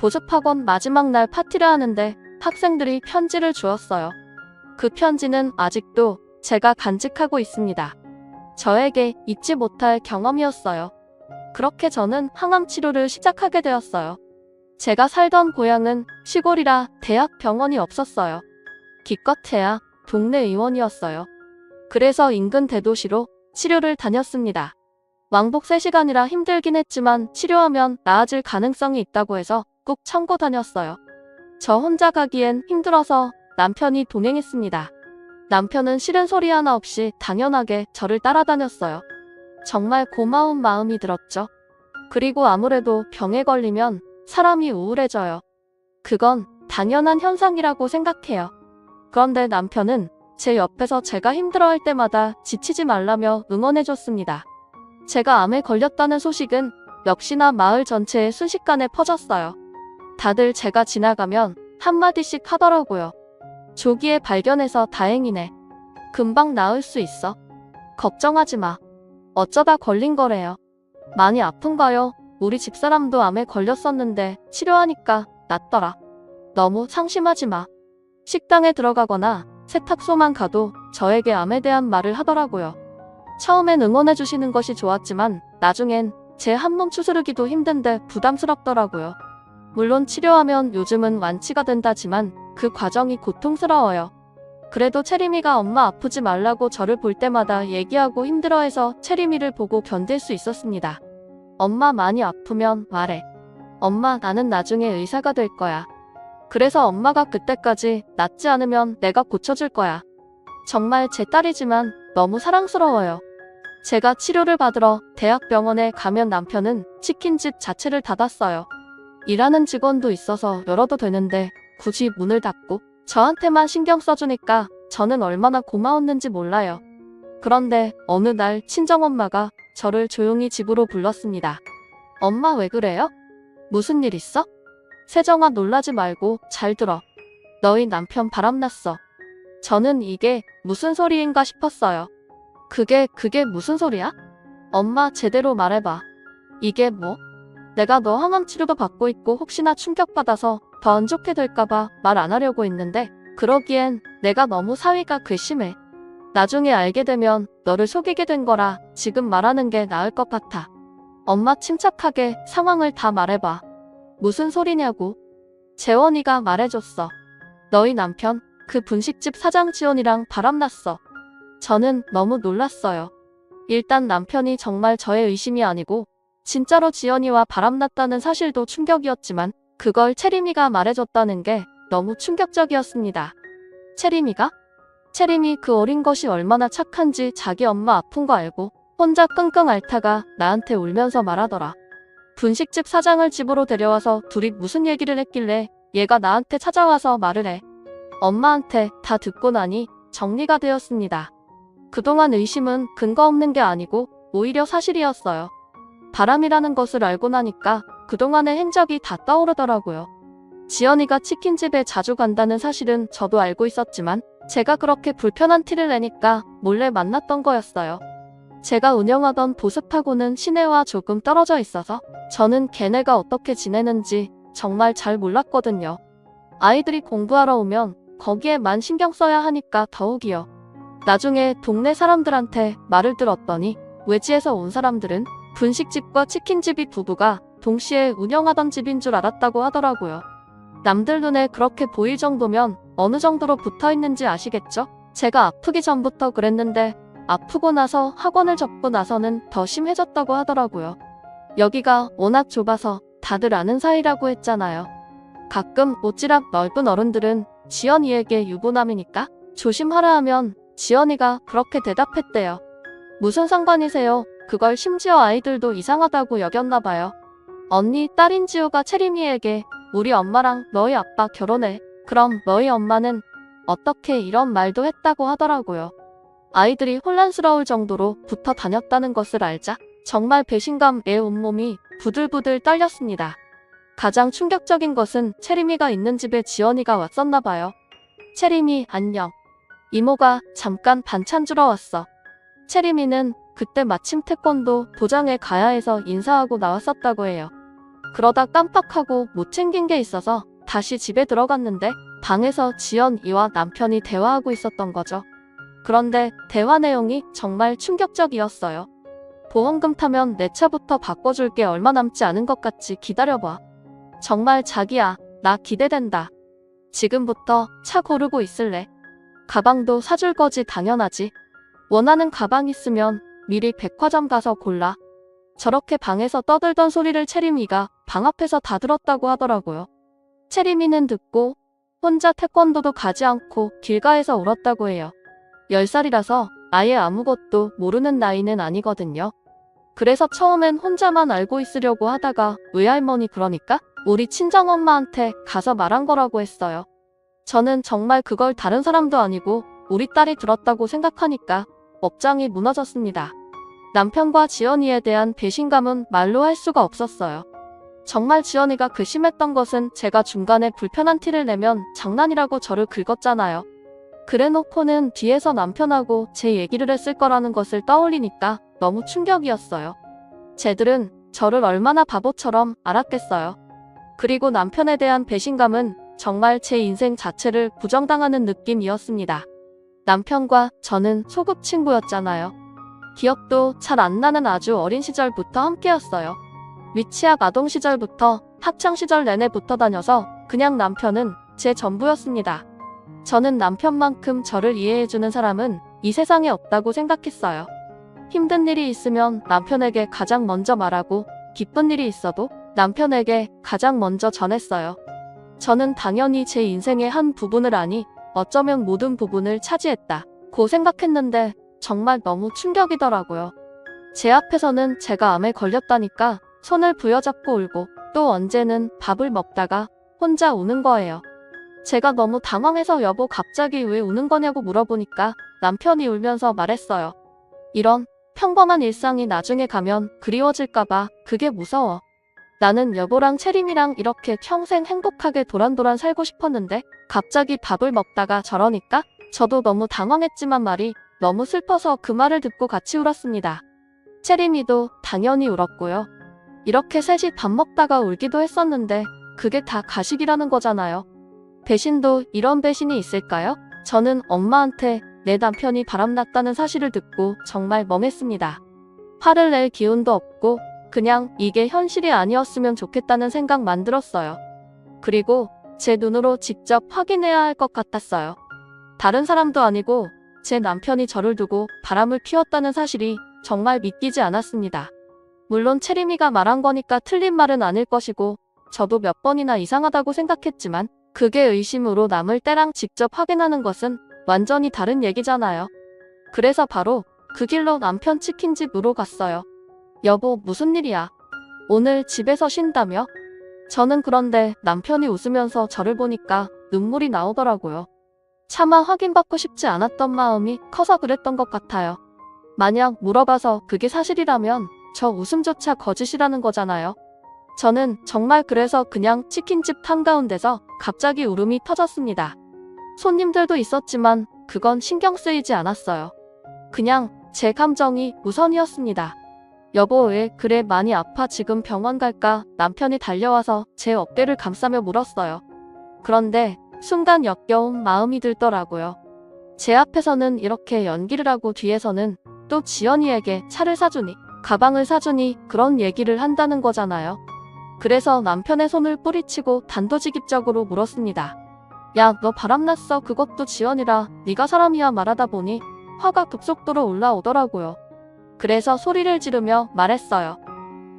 보습학원 마지막 날 파티를 하는데 학생들이 편지를 주었어요. 그 편지는 아직도 제가 간직하고 있습니다. 저에게 잊지 못할 경험이었어요. 그렇게 저는 항암 치료를 시작하게 되었어요. 제가 살던 고향은 시골이라 대학 병원이 없었어요. 기껏해야 동네 의원이었어요. 그래서 인근 대도시로 치료를 다녔습니다. 왕복 3시간이라 힘들긴 했지만 치료하면 나아질 가능성이 있다고 해서 꼭 참고 다녔어요. 저 혼자 가기엔 힘들어서 남편이 동행했습니다. 남편은 싫은 소리 하나 없이 당연하게 저를 따라다녔어요. 정말 고마운 마음이 들었죠. 그리고 아무래도 병에 걸리면 사람이 우울해져요. 그건 당연한 현상이라고 생각해요. 그런데 남편은 제 옆에서 제가 힘들어할 때마다 지치지 말라며 응원해줬습니다. 제가 암에 걸렸다는 소식은 역시나 마을 전체에 순식간에 퍼졌어요. 다들 제가 지나가면 한마디씩 하더라고요. 조기에 발견해서 다행이네. 금방 나을 수 있어. 걱정하지 마. 어쩌다 걸린 거래요. 많이 아픈가요? 우리 집사람도 암에 걸렸었는데 치료하니까 낫더라. 너무 상심하지 마. 식당에 들어가거나 세탁소만 가도 저에게 암에 대한 말을 하더라고요. 처음엔 응원해주시는 것이 좋았지만 나중엔 제 한몸 추스르기도 힘든데 부담스럽더라고요. 물론 치료하면 요즘은 완치가 된다지만 그 과정이 고통스러워요. 그래도 채림이가 엄마 아프지 말라고 저를 볼 때마다 얘기하고 힘들어해서 채림이를 보고 견딜 수 있었습니다. 엄마 많이 아프면 말해. 엄마 나는 나중에 의사가 될 거야. 그래서 엄마가 그때까지 낫지 않으면 내가 고쳐줄 거야. 정말 제 딸이지만 너무 사랑스러워요. 제가 치료를 받으러 대학병원에 가면 남편은 치킨집 자체를 닫았어요. 일하는 직원도 있어서 열어도 되는데 굳이 문을 닫고 저한테만 신경 써주니까 저는 얼마나 고마웠는지 몰라요. 그런데 어느 날 친정엄마가 저를 조용히 집으로 불렀습니다. 엄마 왜 그래요? 무슨 일 있어? 세정아 놀라지 말고 잘 들어. 너희 남편 바람났어. 저는 이게 무슨 소리인가 싶었어요. 그게 무슨 소리야? 엄마 제대로 말해봐. 이게 뭐? 내가 너 항암 치료도 받고 있고 혹시나 충격받아서 더 안 좋게 될까봐 말 안 하려고 했는데 그러기엔 내가 너무 사위가 괘씸해. 나중에 알게 되면 너를 속이게 된 거라 지금 말하는 게 나을 것 같아. 엄마 침착하게 상황을 다 말해봐. 무슨 소리냐고. 재원이가 말해줬어. 너희 남편 그 분식집 사장 지원이랑 바람났어. 저는 너무 놀랐어요. 일단 남편이 정말 저의 의심이 아니고 진짜로 지연이와 바람났다는 사실도 충격이었지만 그걸 채림이가 말해줬다는 게 너무 충격적이었습니다. 채림이가? 채림이 그 어린 것이 얼마나 착한지 자기 엄마 아픈 거 알고 혼자 끙끙 앓다가 나한테 울면서 말하더라. 분식집 사장을 집으로 데려와서 둘이 무슨 얘기를 했길래 얘가 나한테 찾아와서 말을 해. 엄마한테 다 듣고 나니 정리가 되었습니다. 그동안 의심은 근거 없는 게 아니고 오히려 사실이었어요. 바람이라는 것을 알고 나니까 그동안의 행적이 다 떠오르더라고요. 지연이가 치킨집에 자주 간다는 사실은 저도 알고 있었지만 제가 그렇게 불편한 티를 내니까 몰래 만났던 거였어요. 제가 운영하던 보습하고는 시내와 조금 떨어져 있어서 저는 걔네가 어떻게 지내는지 정말 잘 몰랐거든요. 아이들이 공부하러 오면 거기에만 신경 써야 하니까 더욱이요. 나중에 동네 사람들한테 말을 들었더니 외지에서 온 사람들은 분식집과 치킨집이 부부가 동시에 운영하던 집인 줄 알았다고 하더라고요. 남들 눈에 그렇게 보일 정도면 어느 정도로 붙어있는지 아시겠죠? 제가 아프기 전부터 그랬는데 아프고 나서 학원을 접고 나서는 더 심해졌다고 하더라고요. 여기가 워낙 좁아서 다들 아는 사이라고 했잖아요. 가끔 오지랖 넓은 어른들은 지연이에게 유부남이니까 조심하라 하면 지연이가 그렇게 대답했대요. 무슨 상관이세요? 그걸 심지어 아이들도 이상하다고 여겼나 봐요. 언니 딸인 지우가 채림이에게 우리 엄마랑 너희 아빠 결혼해. 그럼 너희 엄마는 어떻게 이런 말도 했다고 하더라고요. 아이들이 혼란스러울 정도로 붙어 다녔다는 것을 알자 정말 배신감에 온몸이 부들부들 떨렸습니다. 가장 충격적인 것은 채림이가 있는 집에 지연이가 왔었나 봐요. 채림이 안녕. 이모가 잠깐 반찬 주러 왔어. 채림이는 그때 마침 태권도 도장에 가야 해서 인사하고 나왔었다고 해요. 그러다 깜빡하고 못 챙긴 게 있어서 다시 집에 들어갔는데 방에서 지연이와 남편이 대화하고 있었던 거죠. 그런데 대화 내용이 정말 충격적이었어요. 보험금 타면 내 차부터 바꿔줄게. 얼마 남지 않은 것 같지? 기다려봐. 정말 자기야, 나 기대된다. 지금부터 차 고르고 있을래. 가방도 사줄 거지? 당연하지. 원하는 가방 있으면 미리 백화점 가서 골라. 저렇게 방에서 떠들던 소리를 채림이가 방 앞에서 다 들었다고 하더라고요. 채림이는 듣고 혼자 태권도도 가지 않고 길가에서 울었다고 해요. 10살이라서 아예 아무것도 모르는 나이는 아니거든요. 그래서 처음엔 혼자만 알고 있으려고 하다가 외할머니 그러니까 우리 친정엄마한테 가서 말한 거라고 했어요. 저는 정말 그걸 다른 사람도 아니고 우리 딸이 들었다고 생각하니까 업장이 무너졌습니다. 남편과 지연이에 대한 배신감은 말로 할 수가 없었어요. 정말 지연이가 괘씸했던 것은 제가 중간에 불편한 티를 내면 장난이라고 저를 긁었잖아요. 그래놓고는 뒤에서 남편하고 제 얘기를 했을 거라는 것을 떠올리니까 너무 충격이었어요. 쟤들은 저를 얼마나 바보처럼 알았겠어요. 그리고 남편에 대한 배신감은 정말 제 인생 자체를 부정당하는 느낌이었습니다. 남편과 저는 소꿉 친구였잖아요. 기억도 잘 안 나는 아주 어린 시절부터 함께였어요. 미취학 아동 시절부터 학창 시절 내내 붙어 다녀서 그냥 남편은 제 전부였습니다. 저는 남편만큼 저를 이해해주는 사람은 이 세상에 없다고 생각했어요. 힘든 일이 있으면 남편에게 가장 먼저 말하고 기쁜 일이 있어도 남편에게 가장 먼저 전했어요. 저는 당연히 제 인생의 한 부분을 아니 어쩌면 모든 부분을 차지했다고 생각했는데 정말 너무 충격이더라고요. 제 앞에서는 제가 암에 걸렸다니까 손을 부여잡고 울고 또 언제는 밥을 먹다가 혼자 우는 거예요. 제가 너무 당황해서 여보 갑자기 왜 우는 거냐고 물어보니까 남편이 울면서 말했어요. 이런 평범한 일상이 나중에 가면 그리워질까봐 그게 무서워. 나는 여보랑 채림이랑 이렇게 평생 행복하게 도란도란 살고 싶었는데 갑자기 밥을 먹다가 저러니까 저도 너무 당황했지만 말이 너무 슬퍼서 그 말을 듣고 같이 울었습니다. 채림이도 당연히 울었고요. 이렇게 셋이 밥 먹다가 울기도 했었는데 그게 다 가식이라는 거잖아요. 배신도 이런 배신이 있을까요? 저는 엄마한테 내 남편이 바람났다는 사실을 듣고 정말 멍했습니다. 화를 낼 기운도 없고 그냥 이게 현실이 아니었으면 좋겠다는 생각만 들었어요. 그리고 제 눈으로 직접 확인해야 할 것 같았어요. 다른 사람도 아니고 제 남편이 저를 두고 바람을 피웠다는 사실이 정말 믿기지 않았습니다. 물론 채림이가 말한 거니까 틀린 말은 아닐 것이고 저도 몇 번이나 이상하다고 생각했지만 그게 의심으로 남을 때랑 직접 확인하는 것은 완전히 다른 얘기잖아요. 그래서 바로 그 길로 남편 치킨집으로 갔어요. 여보, 무슨 일이야? 오늘 집에서 쉰다며? 저는 그런데 남편이 웃으면서 저를 보니까 눈물이 나오더라고요. 차마 확인받고 싶지 않았던 마음이 커서 그랬던 것 같아요. 만약 물어봐서 그게 사실이라면 저 웃음조차 거짓이라는 거잖아요. 저는 정말 그래서 그냥 치킨집 한가운데서 갑자기 울음이 터졌습니다. 손님들도 있었지만 그건 신경 쓰이지 않았어요. 그냥 제 감정이 우선이었습니다. 여보, 왜 그래, 많이 아파? 지금 병원 갈까? 남편이 달려와서 제 어깨를 감싸며 물었어요. 그런데 순간 역겨운 마음이 들더라고요. 제 앞에서는 이렇게 연기를 하고 뒤에서는 또 지연이에게 차를 사주니 가방을 사주니 그런 얘기를 한다는 거잖아요. 그래서 남편의 손을 뿌리치고 단도직입적으로 물었습니다. 야, 너 바람났어? 그것도 지연이라 네가 사람이야? 말하다 보니 화가 급속도로 올라오더라고요. 그래서 소리를 지르며 말했어요.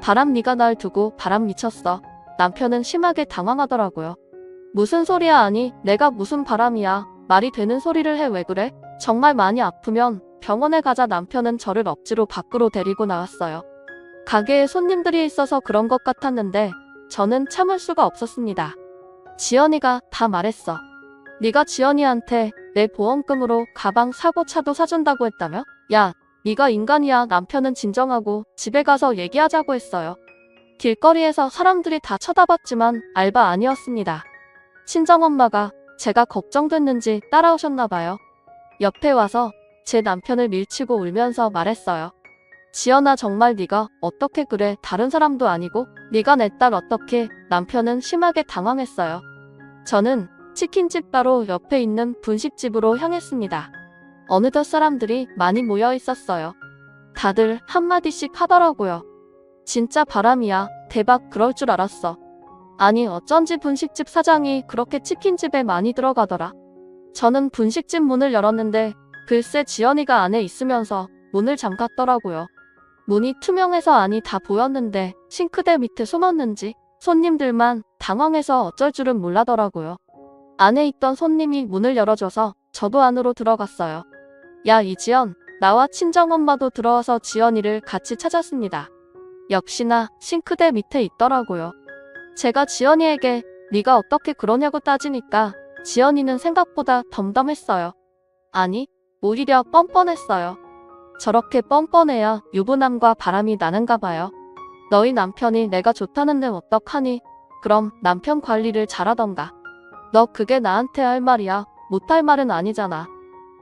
바람, 네가 날 두고 바람 미쳤어. 남편은 심하게 당황하더라고요. 무슨 소리야? 아니, 내가 무슨 바람이야. 말이 되는 소리를 해. 왜 그래? 정말 많이 아프면 병원에 가자. 남편은 저를 억지로 밖으로 데리고 나왔어요. 가게에 손님들이 있어서 그런 것 같았는데 저는 참을 수가 없었습니다. 지연이가 다 말했어. 네가 지연이한테 내 보험금으로 가방 사고 차도 사준다고 했다며? 야, 네가 인간이야. 남편은 진정하고 집에 가서 얘기하자고 했어요. 길거리에서 사람들이 다 쳐다봤지만 알바 아니었습니다. 친정엄마가 제가 걱정됐는지 따라오셨나 봐요. 옆에 와서 제 남편을 밀치고 울면서 말했어요. 지연아, 정말 네가 어떻게 그래? 다른 사람도 아니고 네가 내 딸 어떻게? 남편은 심하게 당황했어요. 저는 치킨집 바로 옆에 있는 분식집으로 향했습니다. 어느덧 사람들이 많이 모여 있었어요. 다들 한마디씩 하더라고요. 진짜 바람이야. 대박, 그럴 줄 알았어. 아니, 어쩐지 분식집 사장이 그렇게 치킨집에 많이 들어가더라. 저는 분식집 문을 열었는데 글쎄 지연이가 안에 있으면서 문을 잠갔더라고요. 문이 투명해서 안이 다 보였는데 싱크대 밑에 숨었는지 손님들만 당황해서 어쩔 줄은 몰라더라고요. 안에 있던 손님이 문을 열어줘서 저도 안으로 들어갔어요. 야, 이지연, 나와 친정엄마도 들어와서 지연이를 같이 찾았습니다. 역시나 싱크대 밑에 있더라고요. 제가 지연이에게 네가 어떻게 그러냐고 따지니까 지연이는 생각보다 덤덤했어요. 아니, 오히려 뻔뻔했어요. 저렇게 뻔뻔해야 유부남과 바람이 나는가 봐요. 너희 남편이 내가 좋다는데 어떡하니? 그럼 남편 관리를 잘하던가. 너 그게 나한테 할 말이야. 못할 말은 아니잖아.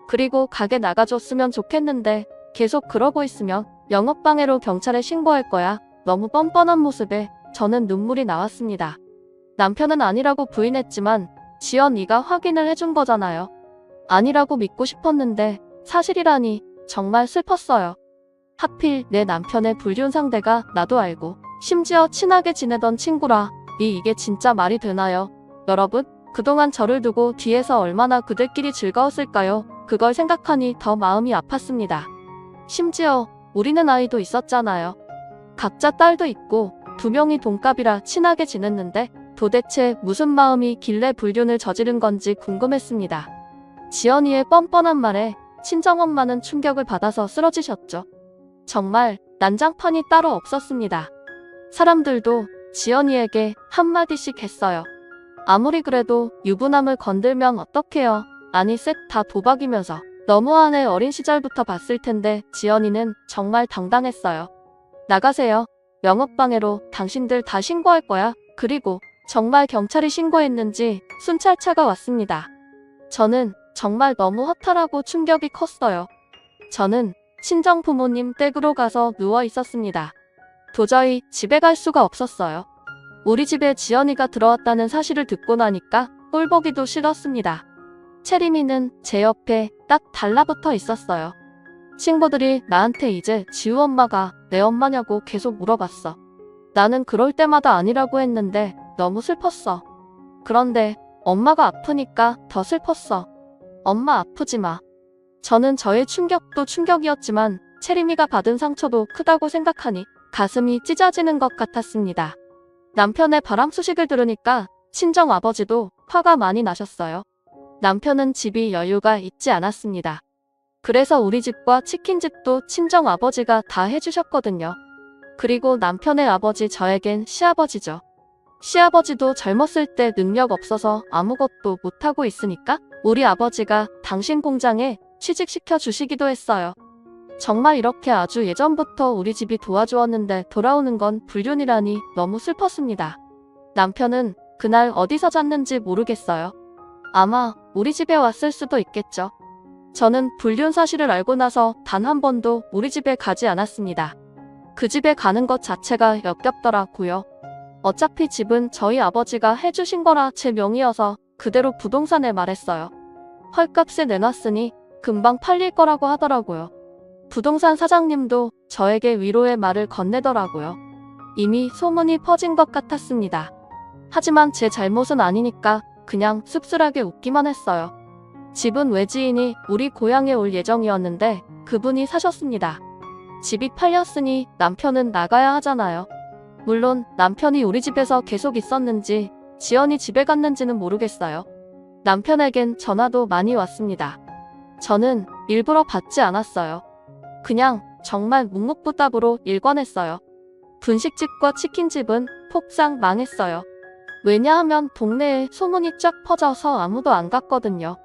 그리고 가게 나가줬으면 좋겠는데 계속 그러고 있으면 영업방해로 경찰에 신고할 거야. 너무 뻔뻔한 모습에 저는 눈물이 나왔습니다. 남편은 아니라고 부인했지만 지연, 네가 확인을 해준 거잖아요. 아니라고 믿고 싶었는데 사실이라니 정말 슬펐어요. 하필 내 남편의 불륜 상대가 나도 알고 심지어 친하게 지내던 친구라. 이게 진짜 말이 되나요? 여러분, 그동안 저를 두고 뒤에서 얼마나 그들끼리 즐거웠을까요? 그걸 생각하니 더 마음이 아팠습니다. 심지어 우리는 아이도 있었잖아요. 각자 딸도 있고 2명이 동갑이라 친하게 지냈는데 도대체 무슨 마음이 길래 불륜을 저지른 건지 궁금했습니다. 지연이의 뻔뻔한 말에 친정엄마는 충격을 받아서 쓰러지셨죠. 정말 난장판이 따로 없었습니다. 사람들도 지연이에게 한마디씩 했어요. 아무리 그래도 유부남을 건들면 어떡해요. 아니 셋 다 도박이면서 너무하네. 어린 시절부터 봤을 텐데 지연이는 정말 당당했어요. 나가세요. 영업방해로 당신들 다 신고할 거야. 그리고 정말 경찰이 신고했는지 순찰차가 왔습니다. 저는 정말 너무 허탈하고 충격이 컸어요. 저는 친정 부모님 댁으로 가서 누워 있었습니다. 도저히 집에 갈 수가 없었어요. 우리 집에 지연이가 들어왔다는 사실을 듣고 나니까 꼴보기도 싫었습니다. 채림이는 제 옆에 딱 달라붙어 있었어요. 친구들이 나한테 이제 지우 엄마가 내 엄마냐고 계속 물어봤어. 나는 그럴 때마다 아니라고 했는데 너무 슬펐어. 그런데 엄마가 아프니까 더 슬펐어. 엄마 아프지 마. 저는 저의 충격도 충격이었지만 채림이가 받은 상처도 크다고 생각하니 가슴이 찢어지는 것 같았습니다. 남편의 바람 소식을 들으니까 친정 아버지도 화가 많이 나셨어요. 남편은 집이 여유가 있지 않았습니다. 그래서 우리 집과 치킨집도 친정 아버지가 다 해주셨거든요. 그리고 남편의 아버지 저에겐 시아버지죠. 시아버지도 젊었을 때 능력 없어서 아무것도 못하고 있으니까 우리 아버지가 당신 공장에 취직시켜 주시기도 했어요. 정말 이렇게 아주 예전부터 우리 집이 도와주었는데 돌아오는 건 불륜이라니 너무 슬펐습니다. 남편은 그날 어디서 잤는지 모르겠어요. 아마 우리 집에 왔을 수도 있겠죠. 저는 불륜 사실을 알고 나서 단 한 번도 우리 집에 가지 않았습니다. 그 집에 가는 것 자체가 역겹더라고요. 어차피 집은 저희 아버지가 해주신 거라 제 명의여서 그대로 부동산에 말했어요. 헐값에 내놨으니 금방 팔릴 거라고 하더라고요. 부동산 사장님도 저에게 위로의 말을 건네더라고요. 이미 소문이 퍼진 것 같았습니다. 하지만 제 잘못은 아니니까 그냥 씁쓸하게 웃기만 했어요. 집은 외지인이 우리 고향에 올 예정이었는데 그분이 사셨습니다. 집이 팔렸으니 남편은 나가야 하잖아요. 물론 남편이 우리 집에서 계속 있었는지 지연이 집에 갔는지는 모르겠어요. 남편에겐 전화도 많이 왔습니다. 저는 일부러 받지 않았어요. 그냥 정말 묵묵부답으로 일관했어요. 분식집과 치킨집은 폭삭 망했어요. 왜냐하면 동네에 소문이 쫙 퍼져서 아무도 안 갔거든요.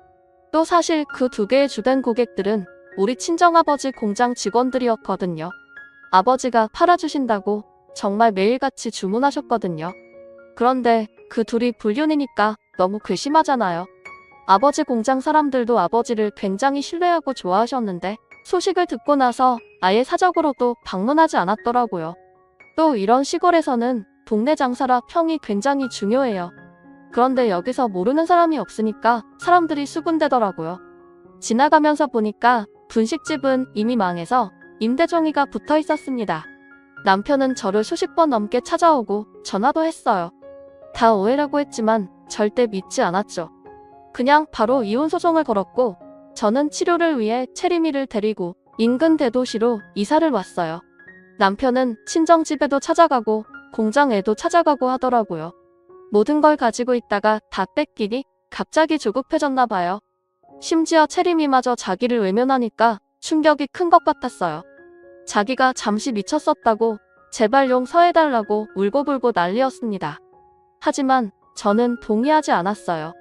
또 사실 그 두 개의 주된 고객들은 우리 친정아버지 공장 직원들이었거든요. 아버지가 팔아주신다고 정말 매일같이 주문하셨거든요. 그런데 그 둘이 불륜이니까 너무 괘씸하잖아요. 아버지 공장 사람들도 아버지를 굉장히 신뢰하고 좋아하셨는데 소식을 듣고 나서 아예 사적으로도 방문하지 않았더라고요. 또 이런 시골에서는 동네 장사라 평이 굉장히 중요해요. 그런데 여기서 모르는 사람이 없으니까 사람들이 수군대더라고요. 지나가면서 보니까 분식집은 이미 망해서 임대종이가 붙어 있었습니다. 남편은 저를 수십 번 넘게 찾아오고 전화도 했어요. 다 오해라고 했지만 절대 믿지 않았죠. 그냥 바로 이혼 소송을 걸었고 저는 치료를 위해 채림이를 데리고 인근 대도시로 이사를 왔어요. 남편은 친정집에도 찾아가고 공장에도 찾아가고 하더라고요. 모든 걸 가지고 있다가 다 뺏기니 갑자기 조급해졌나 봐요. 심지어 채림이마저 자기를 외면하니까 충격이 큰 것 같았어요. 자기가 잠시 미쳤었다고 제발 용서해달라고 울고불고 난리였습니다. 하지만 저는 동의하지 않았어요.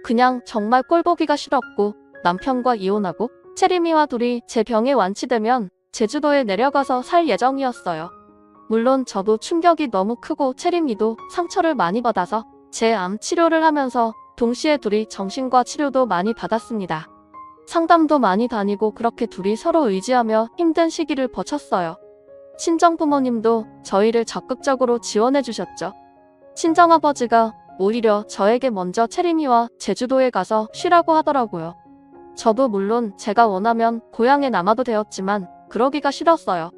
그냥 정말 꼴보기가 싫었고 남편과 이혼하고 채림이와 둘이 제 병에 완치되면 제주도에 내려가서 살 예정이었어요. 물론 저도 충격이 너무 크고 채림이도 상처를 많이 받아서 제 암 치료를 하면서 동시에 둘이 정신과 치료도 많이 받았습니다. 상담도 많이 다니고 그렇게 둘이 서로 의지하며 힘든 시기를 버텼어요. 친정부모님도 저희를 적극적으로 지원해 주셨죠. 친정아버지가 오히려 저에게 먼저 채림이와 제주도에 가서 쉬라고 하더라고요. 저도 물론 제가 원하면 고향에 남아도 되었지만 그러기가 싫었어요.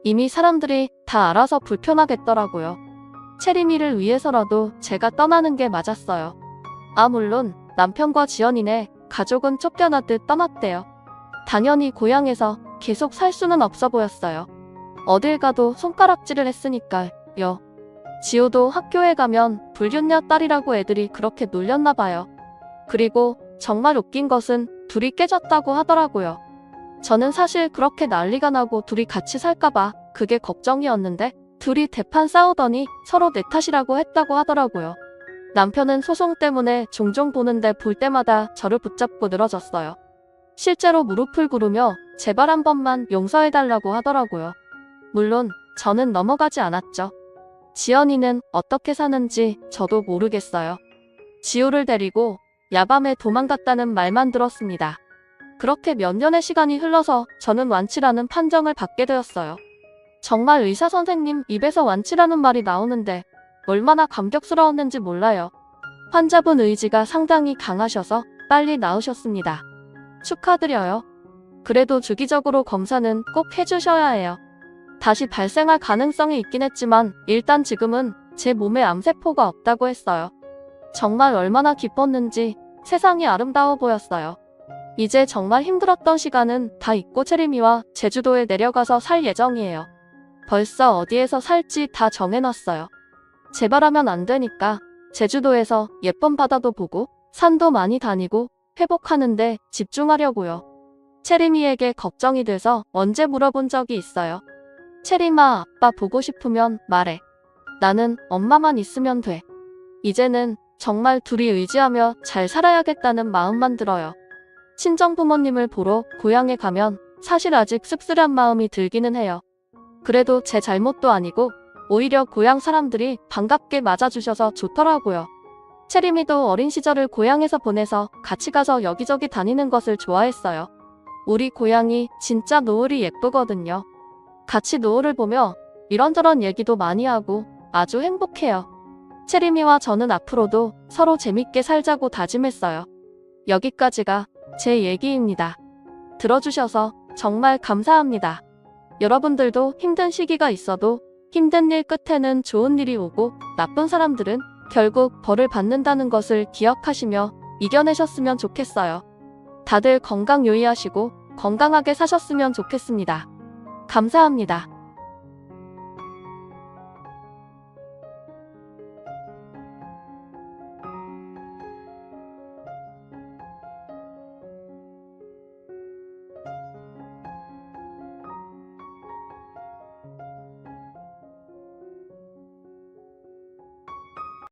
이미 사람들이 다 알아서 불편하겠더라고요. 채림이를 위해서라도 제가 떠나는 게 맞았어요. 물론 남편과 지연이네 가족은 쫓겨나듯 떠났대요. 당연히 고향에서 계속 살 수는 없어 보였어요. 어딜 가도 손가락질을 했으니까요. 지호도 학교에 가면 불륜녀 딸이라고 애들이 그렇게 놀렸나 봐요. 그리고 정말 웃긴 것은 둘이 깨졌다고 하더라고요. 저는 사실 그렇게 난리가 나고 둘이 같이 살까봐 그게 걱정이었는데 둘이 대판 싸우더니 서로 내 탓이라고 했다고 하더라고요. 남편은 소송 때문에 종종 보는데 볼 때마다 저를 붙잡고 늘어졌어요. 실제로 무릎을 꿇으며 제발 한 번만 용서해달라고 하더라고요. 물론 저는 넘어가지 않았죠. 지연이는 어떻게 사는지 저도 모르겠어요. 지호를 데리고 야밤에 도망갔다는 말만 들었습니다. 그렇게 몇 년의 시간이 흘러서 저는 완치라는 판정을 받게 되었어요. 정말 의사 선생님 입에서 완치라는 말이 나오는데 얼마나 감격스러웠는지 몰라요. 환자분 의지가 상당히 강하셔서 빨리 나으셨습니다. 축하드려요. 그래도 주기적으로 검사는 꼭 해주셔야 해요. 다시 발생할 가능성이 있긴 했지만 일단 지금은 제 몸에 암세포가 없다고 했어요. 정말 얼마나 기뻤는지 세상이 아름다워 보였어요. 이제 정말 힘들었던 시간은 다 잊고 체리미와 제주도에 내려가서 살 예정이에요. 벌써 어디에서 살지 다 정해놨어요. 제발하면 안 되니까 제주도에서 예쁜 바다도 보고 산도 많이 다니고 회복하는데 집중하려고요. 체리미에게 걱정이 돼서 언제 물어본 적이 있어요. 체리마, 아빠 보고 싶으면 말해. 나는 엄마만 있으면 돼. 이제는 정말 둘이 의지하며 잘 살아야겠다는 마음만 들어요. 친정부모님을 보러 고향에 가면 사실 아직 씁쓸한 마음이 들기는 해요. 그래도 제 잘못도 아니고 오히려 고향 사람들이 반갑게 맞아주셔서 좋더라고요. 체리미도 어린 시절을 고향에서 보내서 같이 가서 여기저기 다니는 것을 좋아했어요. 우리 고향이 진짜 노을이 예쁘거든요. 같이 노을을 보며 이런저런 얘기도 많이 하고 아주 행복해요. 체리미와 저는 앞으로도 서로 재밌게 살자고 다짐했어요. 여기까지가 제 얘기입니다. 들어주셔서 정말 감사합니다. 여러분들도 힘든 시기가 있어도 힘든 일 끝에는 좋은 일이 오고 나쁜 사람들은 결국 벌을 받는다는 것을 기억하시며 이겨내셨으면 좋겠어요. 다들 건강 유의하시고 건강하게 사셨으면 좋겠습니다. 감사합니다.